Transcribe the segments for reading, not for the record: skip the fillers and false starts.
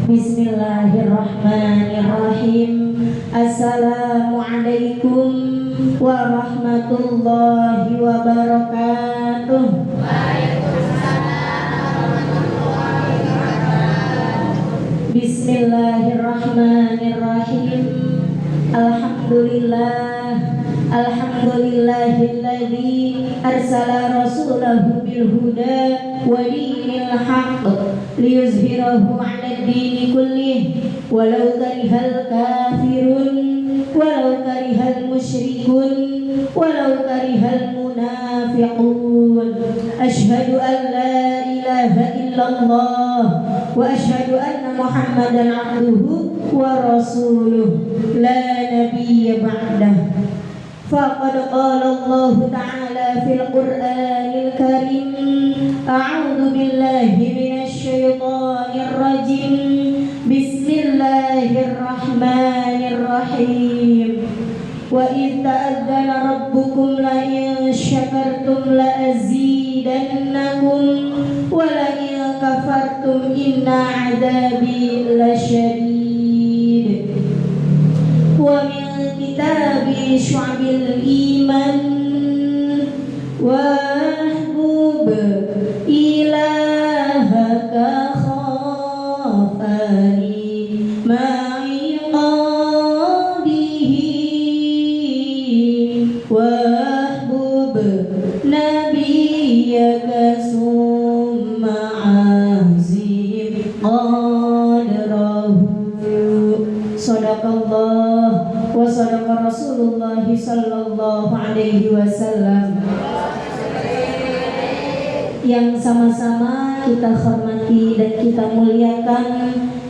Bismillahirrahmanirrahim. Assalamualaikum warahmatullahi wabarakatuh. Bismillahirrahmanirrahim. Alhamdulillahilladzi arsala rasulahu bil huda wa dinil haqq liyuzhirahu 'alad dini kullih walau karihal kafirun walau karihal musyrikun walau karihal munafiqun. Asyhadu an la ilaha illallah wa asyhadu anna Muhammadan 'abduhu wa rasuluh la nabiyya ba'dah. Faqad qala Allah ta'ala fil Qur'anil Karim, a'udzu billahi minasy syaithanir rajim. Bismillahirrahmanirrahim. Wa idz ta'adzana rabbukum la in syakartum la azidannakum wa la in kafartum inna 'adzabi lasyadid. Wa min kitabi syu'abil iman wahbub ilahaka khafani ma'iqadihi wahbub nabiyyaka summa azim qadrahu. Sadaqallah wa sadaqa Rasulullah sallallahu alaihi wasallam. Yang sama-sama kita hormati dan kita muliakan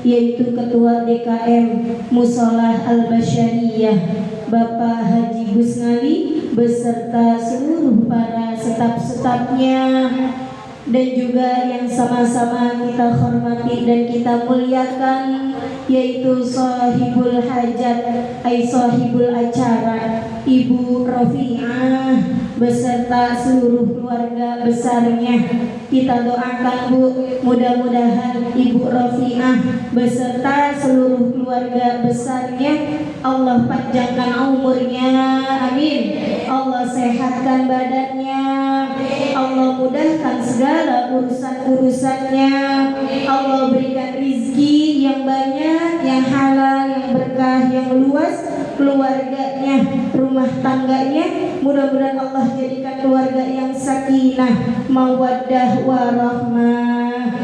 yaitu Ketua DKM Musholah Al-Basyariyah Bapak Haji Gusnali beserta seluruh para staf-stafnya, dan juga yang sama-sama kita hormati dan kita muliakan yaitu sahibul hajat sahibul acara Ibu Rofi'ah beserta seluruh keluarga besarnya. Kita doakan Bu, mudah-mudahan Ibu Rofi'ah beserta seluruh keluarga besarnya Allah panjangkan umurnya, amin. Allah sehatkan badannya, Allah mudahkan segala urusan-urusannya, Allah berikan rizki yang banyak, yang halal, yang berkah, yang luas, keluarganya, rumah tangganya, mudah-mudahan Allah jadikan keluarga yang sakinah, mawaddah, warahmah.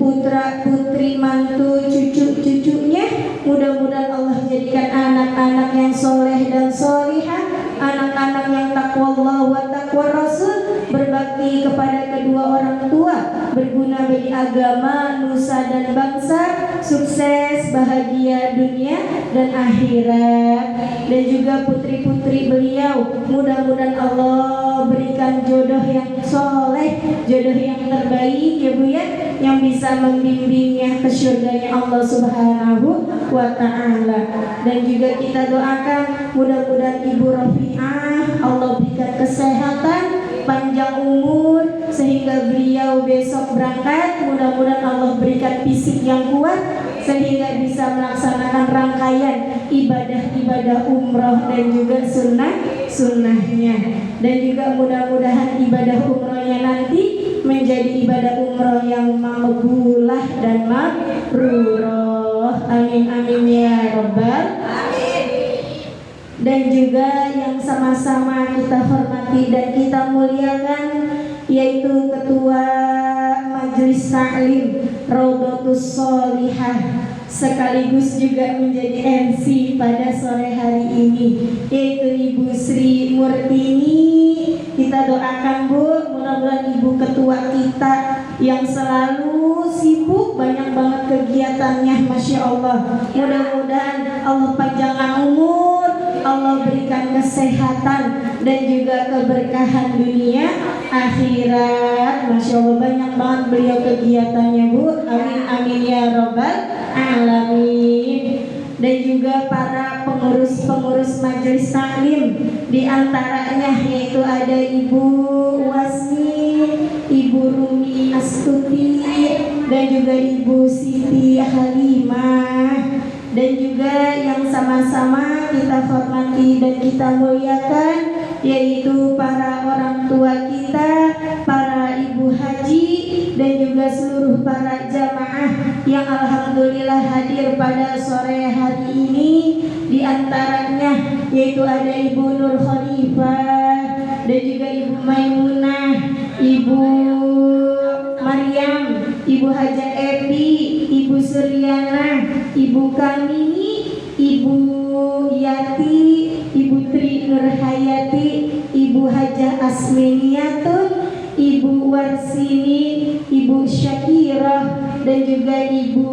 Putra putri mantu cucu-cucunya mudah-mudahan Allah jadikan anak-anak yang soleh dan solihah, anak-anak yang takwa Allah wa takwa Rasul, berbakti kepada kedua orang tua, berguna bagi agama, nusa dan bangsa, sukses, bahagia dunia dan akhirat. Dan juga putri-putri beliau mudah-mudahan Allah berikan jodoh yang soleh, jodoh yang terbaik ya Bu ya, yang bisa membimbingnya ke surganya Allah Subhanahu wa ta'ala. Dan juga kita doakan mudah-mudahan Ibu Rofi'ah Allah berikan kesehatan, panjang umur sehingga beliau besok berangkat, mudah-mudahan Allah berikan fisik yang kuat sehingga bisa melaksanakan rangkaian ibadah-ibadah umroh dan juga sunnahnya. Dan juga mudah-mudahan ibadah umrohnya nanti menjadi ibadah umroh yang maqbulah dan mabrurah. Amin amin ya rabbal alamin. Dan juga yang sama-sama kita hormati dan kita muliakan yaitu Ketua Majelis Ta'lim Raudhatus Sholihah sekaligus juga menjadi MC pada sore hari ini yaitu Ibu Sri Murtini. Kita doakan Bu, mudah-mudahan Ibu Ketua kita yang selalu sibuk, banyak banget kegiatannya, Masya Allah. Mudah-mudahan Allah panjangkan umur, Allah berikan kesehatan dan juga keberkahan dunia akhirat. Masya Allah, banyak banget beliau kegiatannya Bu. Amin amin ya rabbal alamin. Dan juga para pengurus-pengurus majelis taklim, di antaranya yaitu ada Ibu Wasmi, Ibu Rumi Astuti, dan juga Ibu Siti Halimah, dan juga yang sama-sama kita hormati dan kita muliakan, yaitu para orang tua kita, para ibu haji, dan juga seluruh para jamaah yang alhamdulillah hadir pada sore hari ini. Di antaranya yaitu ada Ibu Nur Khalifah, dan juga Ibu Maimunah, Ibu Maryam, Ibu Haja Epi, Ibu Suryana, Ibu Kami, Ibu Yati, Ibu Tri Nurhayati, Ibu Hajah Asminiatun, Ibu Warsini, Ibu Syakirah, dan juga Ibu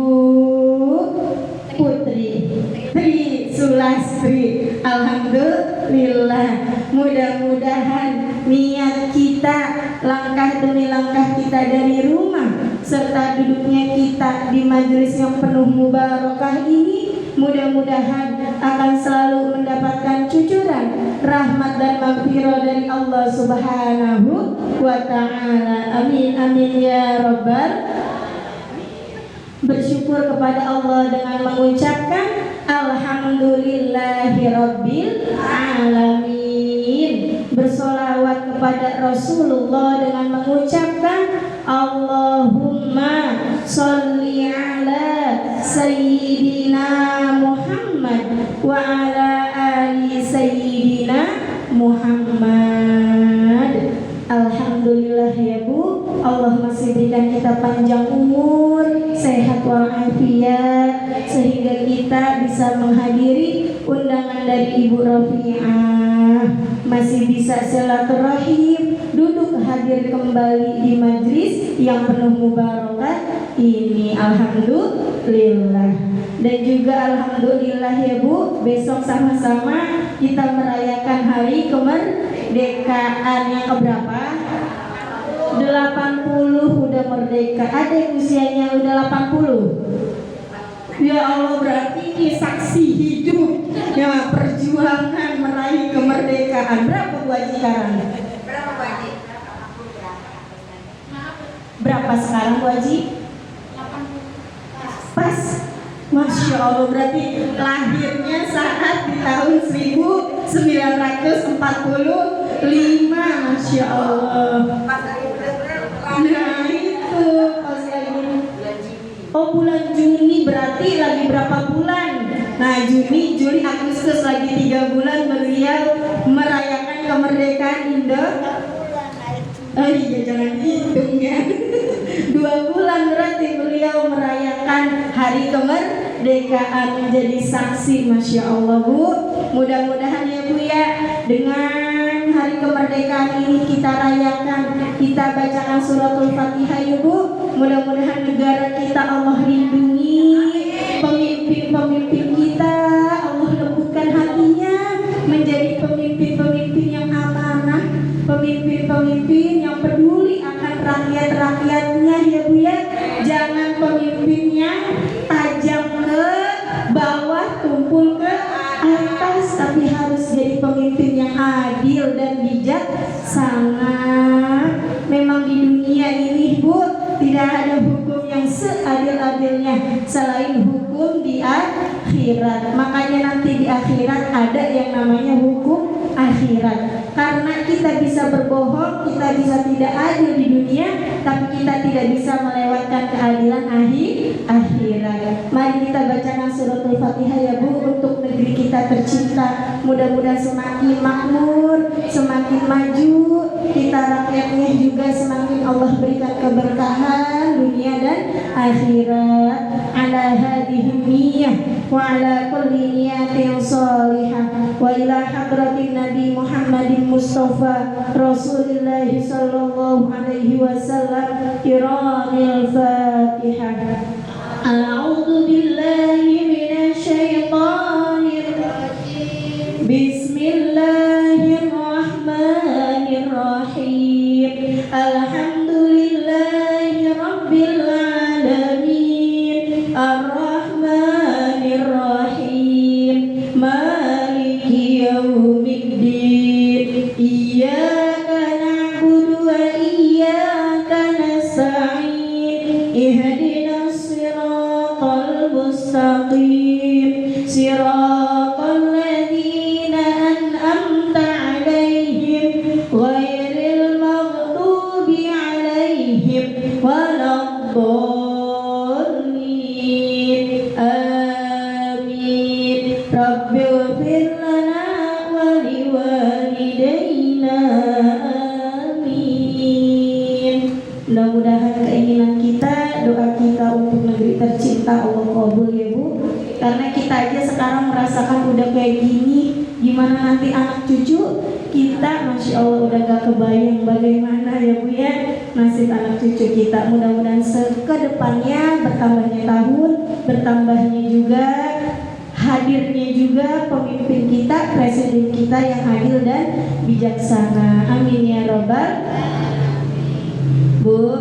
Putri Tri Sulastri. Alhamdulillah, mudah-mudahan niat kita, langkah demi langkah kita dari rumah serta duduknya kita di majelis yang penuh mubarakah ini, mudah-mudahan akan selalu mendapatkan cucuran rahmat dan maghfirah dari Allah Subhanahu wa ta'ala. Amin amin ya rabbal. Bersyukur kepada Allah dengan mengucapkan Alhamdulillahirabbil alamin. Bersolawat kepada Rasulullah dengan mengucapkan Allahumma sholli ala Sayyidina Muhammad wa ala ali Sayyidina Muhammad. Alhamdulillah ya Bu, Allah masih berikan kita panjang umur, sehat walafiat, sehingga kita bisa menghadiri undangan dari Ibu Rafi'ah, masih bisa silaturahim, duduk hadir kembali di majlis yang penuh mubarakah ini. Alhamdulillah. Dan juga alhamdulillah ya Bu, besok sama-sama kita merayakan hari kemerdekaan yang keberapa? 80 udah merdeka. Ada yang usianya udah 80? Ya Allah, berarti ini saksi hidup ya perjuangan meraih kemerdekaan. Berapa Bu Haji sekarang? Berapa Bu Haji? Berapa sekarang Bu Haji? 80. Pas. Masya Allah, berarti lahirnya saat di tahun 1945. Masya Allah. Nah itu pas lagi. Oh bulan Juni, berarti lagi berapa bulan? Nah Juni, Juli, Agustus, lagi 3 bulan beliau merayakan kemerdekaan Indonesia. Oh iya, jangan dihitung ya. 2 bulan berarti beliau merayakan hari kemerdekaan, menjadi saksi. Masya Allah Bu. Mudah-mudahan ya Bu ya, dengan hari kemerdekaan ini kita rayakan, kita bacakan suratul Fatihah ya Bu. Mudah-mudahan negara kita Allah lindungi, pemimpin-pemimpin kita Allah lembutkan hatinya menjadi pemimpin-pemimpin yang amanah, pemimpin-pemimpin yang peduli akan rakyat-rakyatnya ya Bu ya. Jangan pemimpin yang tajam ke bawah, tumpul ke atas, tapi harus jadi pemimpin yang adil dan bijaksana. Memang di dunia ini Bu, tidak ada hukum yang seadil-adilnya selain hukum di akhirat. Makanya nanti di akhirat ada yang namanya hukum akhirat. Karena kita bisa berbohong, kita bisa tidak adil di dunia, tapi kita tidak bisa melewatkan keadilan akhirat. Mari kita bacakan suratul Fatihah ya Bu, untuk negeri kita tercinta. Mudah-mudahan semakin makmur, semakin maju, kita rakyatnya juga semakin Allah berikan keberkahan dunia dan akhirat. Ala hadhihi niyyah wa ala kulli niyatin shalihah wa ila hadratin Nabi Muhammadin Mustafa Rasulullah sallallahu alaihi wasallam. Iramil Fatihah. A'udzu billahi minasy syaithanir rajim. Bismillahirrahmanirrahim. Alhamdulillahi rabbil alamin. Ar-Rahmanir-Rahim. Maliki yaumiddin. Iyyaka na'budu wa iyyaka nasta'in. Ihdinas Mudah-mudahan keinginan kita, doa kita untuk negeri tercinta Allah kabul ya Bu. Karena kita aja sekarang merasakan udah kayak gini, gimana nanti anak cucu kita, Masya Allah udah gak kebayang bagaimana ya Bu ya nasib anak cucu kita. Mudah-mudahan kedepannya bertambahnya tahun, bertambahnya juga hadirnya juga pemimpin kita, presiden kita yang adil dan bijaksana. Amin ya robbal. Bu,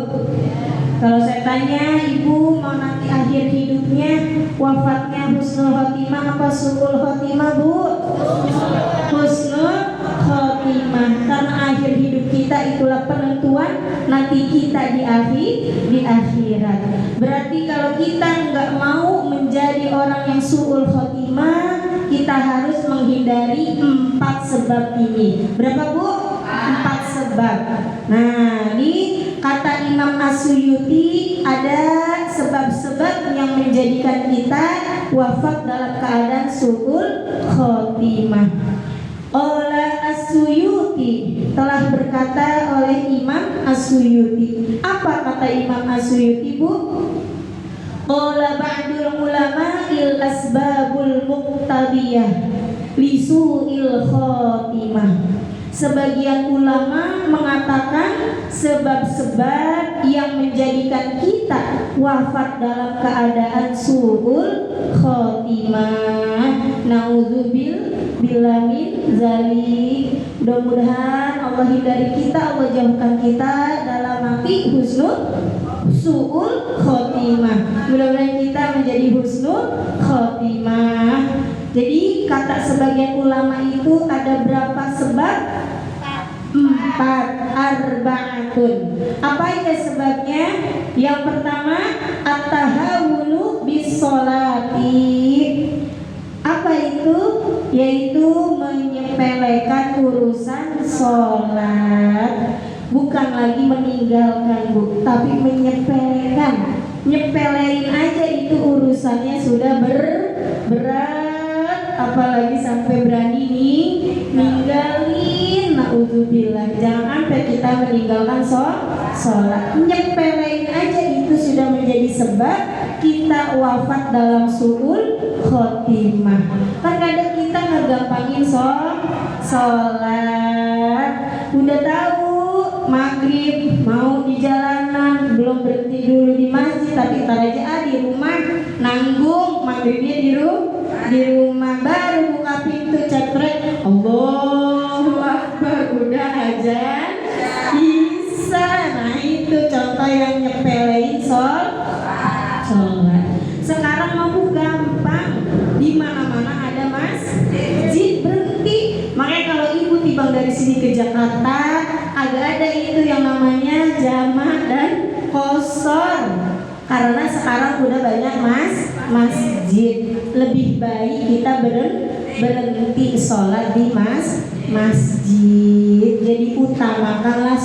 kalau saya tanya ibu mau nanti akhir hidupnya wafatnya husnul khotimah apa su'ul khotimah Bu? Husnul khotimah, karena akhir hidup kita itulah penentuan nanti kita di akhirat. Berarti kalau kita nggak mau menjadi orang yang su'ul khotimah, kita harus menghindari 4 sebab ini. Berapa Bu? 4 sebab. Nah, di kata Imam As-Suyuti ada sebab-sebab yang menjadikan kita wafat dalam keadaan su'ul khotimah. Oleh As-Suyuti telah berkata oleh Imam As-Suyuti. Apa kata Imam As-Suyuti Bu? Qala ba'dul ulama il asbabul muqtadiyah li su'il khotimah. Sebagian ulama mengatakan sebab-sebab yang menjadikan kita wafat dalam keadaan su'ul khotimah. Naudzubillah min zalik. Mudah-mudahan Allah hindari kita, Allah jauhkan kita dalam api husnul su'ul khotimah. Mudah-mudahan kita menjadi husnul khotimah. Jadi kata sebagian ulama itu ada berapa sebab? 4, arba'atun. Apa itu sebabnya? Yang pertama, at-tahawulu bis-sholati. Apa itu? Yaitu menyepelekan urusan sholat. Bukan lagi meninggalkan Bu, tapi menyepelekan. Nyepelein aja itu urusannya sudah berat. Apalagi sampai berani ninggalin. Naudzubillah. Jangan sampai kita meninggalkan sholat. Nyepelein aja itu sudah menjadi sebab kita wafat dalam su'ul khotimah. Kadang kita ngegampangin sholat. Udah tahu maghrib mau di jalanan, belum berhenti dulu di masjid, tapi tar aja di rumah nanggung maghribnya di rumah, baru buka pintu cekrek Allahu Akbar udah azan bisa. Nah itu contoh yang nyepelein sholat. Sekarang mau gampang, di mana-mana ada masjid, berhenti. Makanya kalau ibu timbang dari sini ke Jakarta agak ada itu yang namanya jamak dan qashar. Karena sekarang udah banyak masjid. Lebih baik kita berhenti sholat di masjid. Jadi utamakanlah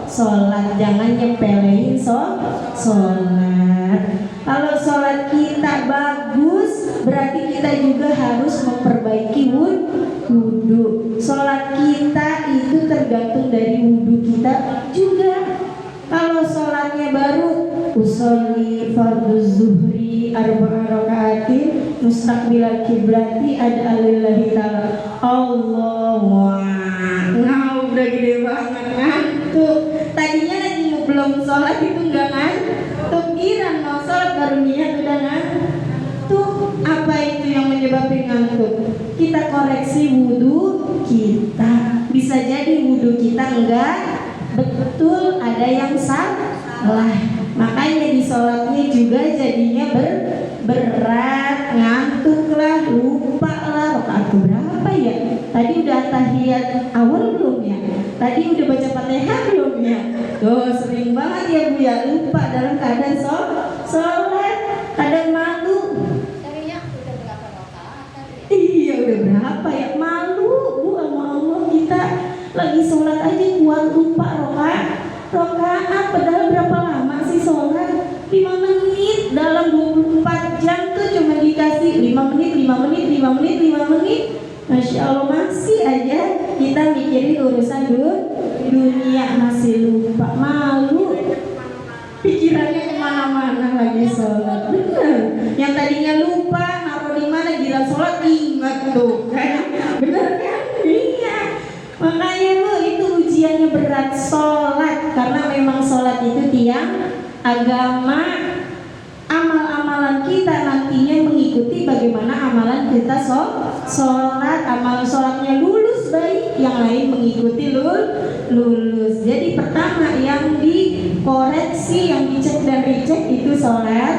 sholat, jangan nyepelein sholat. Kalau sholat kita bagus, berarti kita juga harus memperbaiki wudhu. Sholat kita itu tergantung dari wudhu kita juga. Kalau sholatnya baru usolli fardhu zuhri arba'a rakaatin mustaqbilal kiblati ada alillahi ta'ala Allahu udah gede banget ngantuk. Tadinya lagi belum sholat itu enggak ngantuk, kira mau sholat baru niat udah ngantuk. Apa itu yang menyebabkan ngantuk? Kita koreksi wudhu kita. Bisa jadi wudhu kita enggak betul, ada yang salah. Makanya di sholatnya juga jadinya berat, ngantuk lah, lupa lah. Rakaat berapa ya? Tadi udah tahiyat awal belum ya? Tadi udah baca Fatihah belum ya? Tuh sering banget ya Bu ya, lupa dalam keadaan sholat. Kadang malu. Iya udah berapa ya? Malu Bu sama Allah, kita lagi sholat aja kuat lupa rokaat. Padahal berapa lama sih sholat? 5 menit dalam 24 jam tuh cuma dikasih 5 menit. Masya Allah, masih aja kita mikirin urusan dunia, masih lupa. Malu. tuh kan, bener kan? Iya. Makanya Bu, itu ujiannya berat sholat, karena memang sholat itu tiang agama. Amal-amalan kita nantinya mengikuti bagaimana amalan kita sholat. Amal sholatnya lulus baik, yang lain mengikuti lulus. Jadi pertama yang dikoreksi, yang dicek dan dicek itu sholatnya.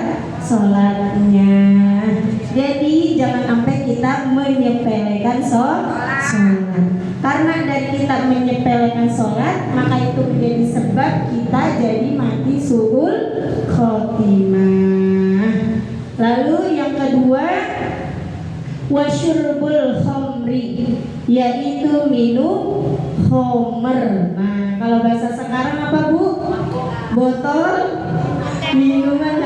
Jadi jangan sampai kita menyepelekan sholat. Karena dari kita menyepelekan sholat, maka itu menjadi sebab kita jadi mati su'ul khotimah. Lalu yang kedua, wasyurbul khamri, yaitu minum khamr. Nah, kalau bahasa sekarang apa Bu? Botol minuman,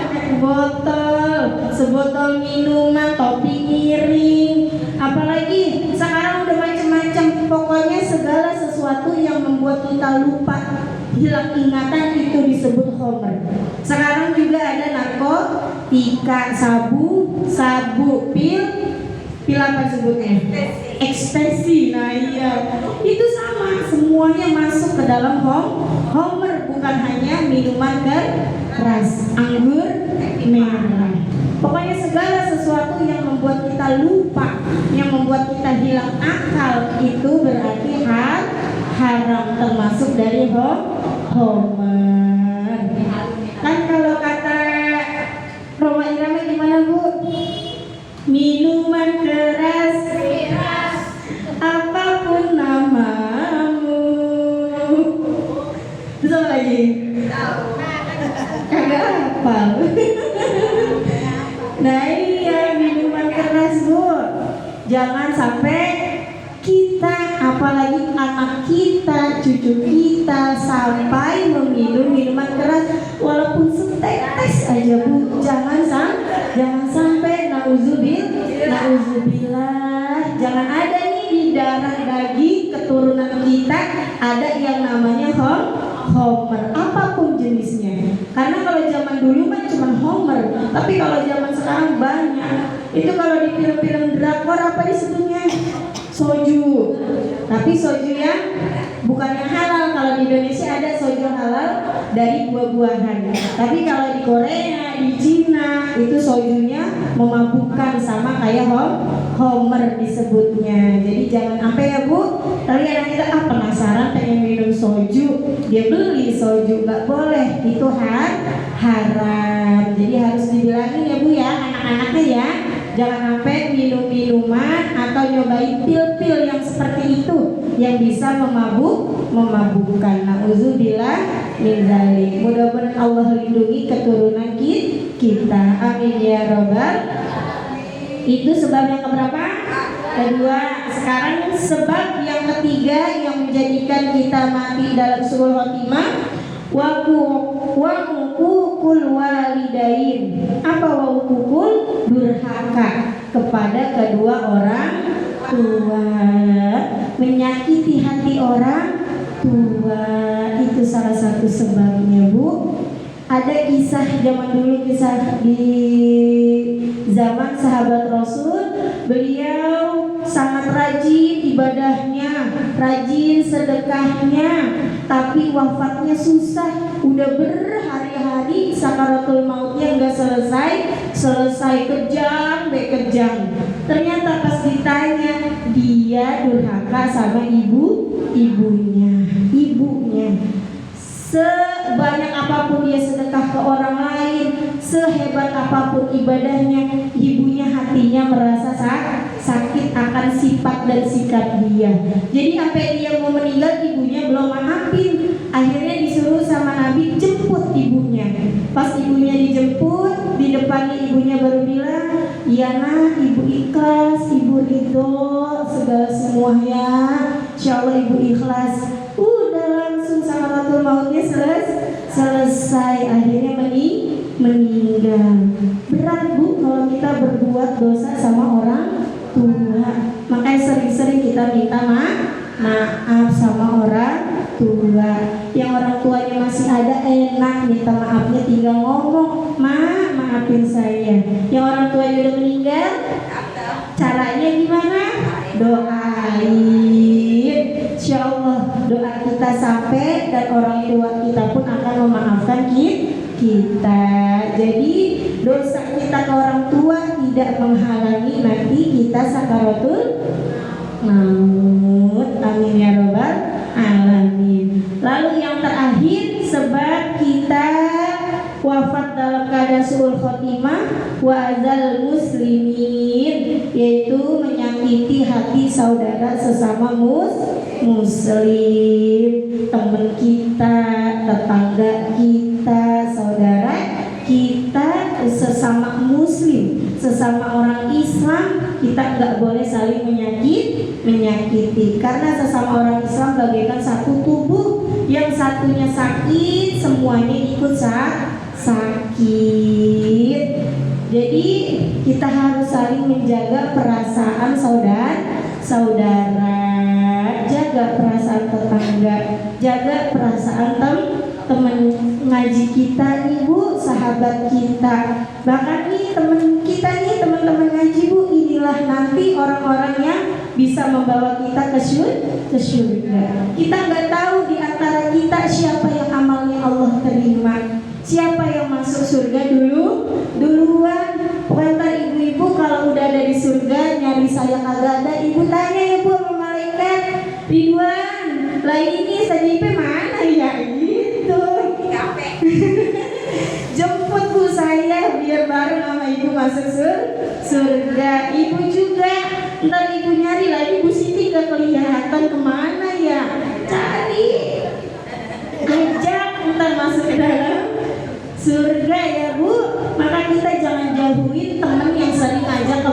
botol, sebotol minuman, topi miring, apalagi sekarang udah macam-macam. Pokoknya segala sesuatu yang membuat kita lupa, hilang ingatan, itu disebut khamr. Sekarang juga ada narkotika, sabu, pil apa sebutnya? Ekstasi. Nah iya, itu sama, semuanya masuk ke dalam khamr, bukan hanya minuman keras, anggur merah. Pokoknya segala sesuatu yang membuat kita lupa, yang membuat kita hilang akal, itu berarti haram, termasuk dari khamr. Kan kalau kata Roma Irama gimana Bu? Minuman keras, apapun namamu. Terus apa lagi? Kagak hafal. Nah iya, minuman keras Bu, jangan sampai kita, apalagi anak kita, cucu kita, sampai meminum minuman keras walaupun setetes aja Bu. Jangan sampai, nauzubillah. Jangan ada nih di darah daging keturunan kita ada yang namanya khamr, apapun jenisnya. Karena kalau zaman dulu mah cuma khamr, tapi kalau zaman sekarang banyak. Itu kalau di film-film drakor apa disebutnya? Soju. Tapi soju yang bukan yang halal. Kalau di Indonesia ada soju halal dari buah-buahan. Tapi kalau di Korea, di Cina, itu sojunya memabukkan, sama kayak khamr disebutnya. Jadi jangan sampai ya Bu, tadi anak kita penasaran pengen minum soju, dia beli soju, nggak boleh, itu haram. Jadi harus dibilangin ya Bu ya, anak-anaknya ya, jangan sampai minum minuman atau nyobain pil-pil yang seperti itu yang bisa memabukkan. Nauzubillah min dzalik. Mudah-mudahan Allah lindungi keturunan kita. Amin ya robbal. Itu sebab yang keberapa? Kedua. Sekarang sebab yang ketiga yang menjadikan kita mati dalam su'ul khotimah, wa uququl walidain. Apa wa uququl? Durhaka kepada kedua orang tua, menyakiti hati orang tua, itu salah satu sebabnya Bu. Ada kisah zaman dulu, kisah di zaman sahabat Rasul. Beliau sangat rajin ibadahnya, rajin sedekahnya, tapi wafatnya susah. Udah berhari-hari sakaratul mautnya nggak selesai, kejang. Ternyata pas ditanya, dia durhaka sama ibunya. Sebanyak apapun dia sedekah ke orang lain, sehebat apapun ibadahnya, ibunya hatinya merasa sakit akan sifat dan sikap dia. Jadi sampai dia mau meninggal, ibunya belum maafin. Akhirnya disuruh sama Nabi jemput ibunya. Pas ibunya dijemput, di depannya ibunya baru bilang, "Iya nak, ibu ikhlas, ibu ridho segala semua ya. Insya Allah ibu ikhlas." Udah langsung sakaratul mautnya selesai. Akhirnya meninggal. Berat Bu kalau kita berbuat dosa sama orang tua. Makanya sering-sering kita minta maaf sama orang tua. Yang orang tuanya masih ada enak, minta maafnya tinggal ngomong, "Ma, maafin saya." Yang orang tuanya udah meninggal, cara Caranya gimana? Doain. Insya Allah doa kita sampai dan orang tua kita pun akan memaafkan kita. Jadi dosa kita ke orang tua tidak menghalangi nanti kita sakaratul maut. Amin ya robbal alamin. Lalu yang terakhir, sebab kita wafat dalam keadaan su'ul khotimah wa azal muslimin, yaitu menyakiti hati saudara sesama muslim, teman kita, tetangga kita, saudara kita, sesama muslim, sesama orang Islam, kita nggak boleh saling menyakiti karena sesama orang Islam bagaikan satu tubuh, yang satunya sakit semuanya ikut sakit. Jadi kita harus saling menjaga perasaan saudara, jaga perasaan tetangga, jaga perasaan teman ngaji kita, ibu, sahabat kita. Bahkan nih teman kita nih, teman-teman ngaji bu, inilah nanti orang-orang yang bisa membawa kita ke surga. Kita nggak tahu di antara kita siapa yang amalnya Allah terima, siapa yang masuk surga duluan. Kata ibu-ibu kalau udah ada di surga nyari saya kagak ada, ibu tanya ya bu sama malaikat, Ridwan, lah ini SJP mana ya gitu. Jemput bu saya biar bareng sama ibu masuk surga. Ibu juga ntar ibu nyari lagi Bu Siti gak kelihatan kemana ya, cari ngejak ntar masuk ke dalam surga ya bu. Maka kita jangan jauhin teman yang sering ngajak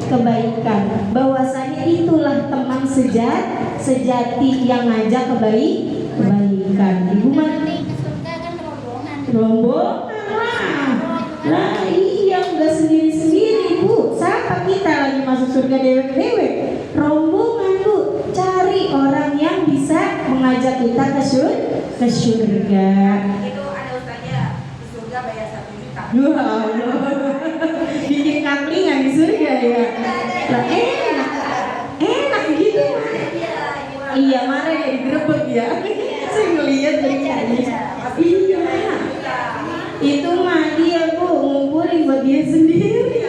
kebaikan. Bahwasanya itulah teman sejati yang ngajak kebaikan. Ibu mah rombongan lah, iya nggak sendiri bu. Siapa kita lagi masuk surga dewek-dewek? Rombongan bu. Cari orang yang bisa mengajak kita ke surga. Itu ada ustaznya di surga bayar 1 juta. Bikin kaplingan di surga ya. Lah enak gitu. Iya mana ya digerebek ya. Saya ngeliat beritanya. Iya. Itu mah dia bu ngumpulin buat dia sendiri.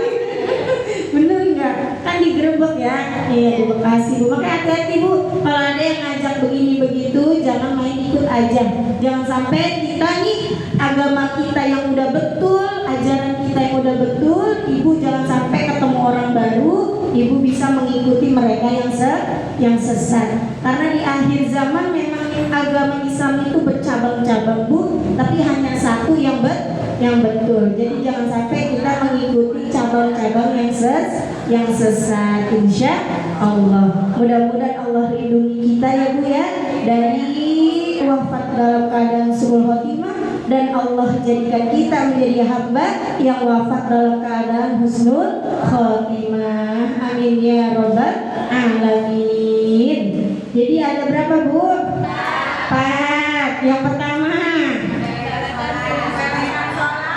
Bener nggak? Kan digerebek ya. Iya di Bekasi bu. Makanya hati-hati bu. Kalau ada yang ngajak begini begitu, jangan main ikut aja. Jangan sampai kita nih agama kita yang udah betul, ajaran kita yang udah betul, ibu jangan sampai ketemu orang baru, ibu bisa mengikuti mereka yang sesat. Karena di akhir zaman memang agama Islam itu bercabang-cabang bu, tapi hanya satu yang betul. Jadi jangan sampai kita mengikuti cabang-cabang yang sesat. Insya Allah. Mudah-mudahan Allah lindungi kita ya bu ya dari wafat dalam keadaan su'ul khotimah, dan Allah jadikan kita menjadi hamba yang wafat dalam keadaan husnul khotimah. Amin ya robbal alamin. Jadi ada berapa bu? 4. Yang pertama,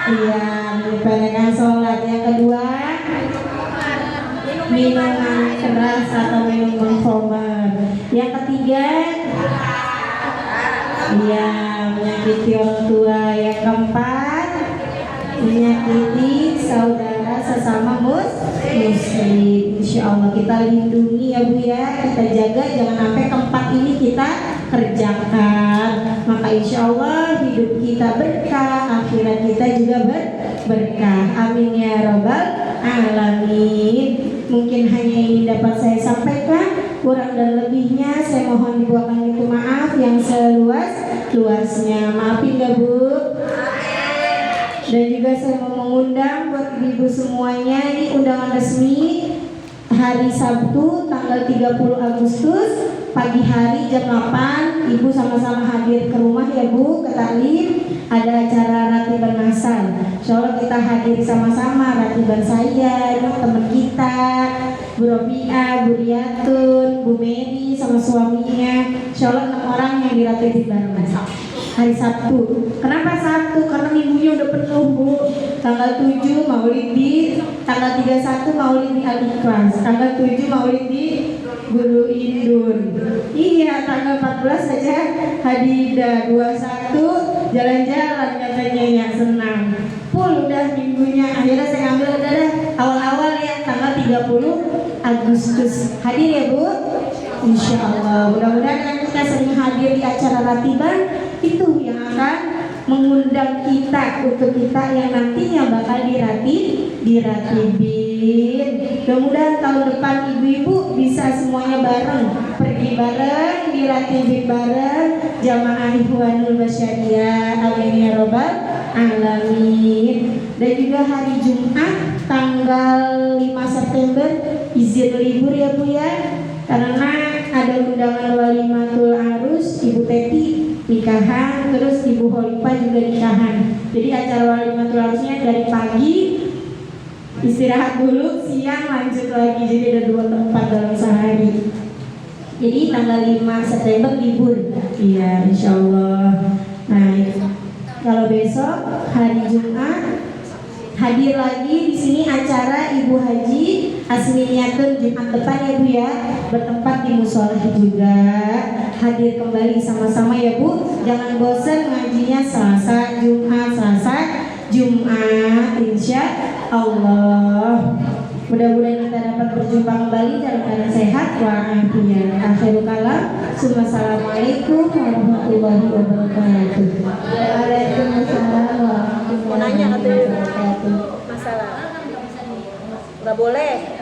iya, menyepelekan sholat. Yang kedua, minuman keras atau minuman khamar. Yang ketiga, iya, menyakiti orang tua. Yang keempat, menyakiti saudara sesama muslim. Insya Allah kita lindungi ya bu ya, kita jaga jangan sampai keempat ini kita kerjakan. Maka insya Allah hidup kita berkah, akhirat kita juga berkah. Amin ya robbal alamin. Mungkin hanya ini dapat saya sampaikan, kurang dan lebihnya saya mohon dibuatkan itu maaf yang seluas-luasnya. Maafin gak bu? Dan juga saya mau mengundang buat ibu semuanya, ini undangan resmi hari Sabtu tanggal 30 Agustus pagi hari jam 8. Ibu sama-sama hadir ke rumah ya bu, ke taklim. Ada acara ratiban masal. Insya Allah kita hadir sama-sama. Ratiban saya, ini teman kita, Bu Robiah, Bu Riyatun, Bu Mary sama suaminya. Insya Allah 6 orang yang diratiban masal. hari Sabtu. Kenapa Sabtu? Karena minggunya udah penuh Bu. Tanggal 7 maulid di, tanggal 31 maulid di Al-Ikhlas, tanggal 7 maulid di Guru Indur. Iya, tanggal 14 saja Hadidah, 21 jalan-jalan katanya ya, senang. Full udah minggunya. Akhirnya saya ngambil udah awal-awal ya, tanggal 30 Agustus. Hadir ya Bu? Insya Allah. Mudah-mudahan kita sering hadir di acara ratiban itu yang akan mengundang kita untuk kita yang nantinya bakal diratibin. Mudah-mudahan tahun depan ibu-ibu bisa semuanya bareng, pergi bareng, diratibin bareng, jamaah Ikhwanul Basyariah. Amin ya robbal alamin. Dan juga hari Jumat tanggal 5 September izin libur ya Bu ya, karena ada undangan walimatul arus Ibu Teti nikahan, terus Ibu Holipah juga nikahan. Jadi acara walimatul arusnya dari pagi istirahat dulu, siang lanjut lagi. Jadi ada 2 tempat dalam sehari. Jadi tanggal 5 September libur. Iya, insya Allah. Nah, kalau besok hari Jumat hadir lagi di sini acara Ibu Haji Asminiatun Jumat depan ya Bu ya, bertempat di musola juga. Hadir kembali sama-sama ya Bu. Jangan bosan ngajinya Selasa, Jumat, Selasa, Jumat, insya Allah. Mudah-mudahan kita dapat berjumpa kembali dalam keadaan sehat walafiat. Akhirul kalam. Assalamualaikum warahmatullahi wabarakatuh. Waalaikumsalam warahmatullahi wabarakatuh. Masalah nggak boleh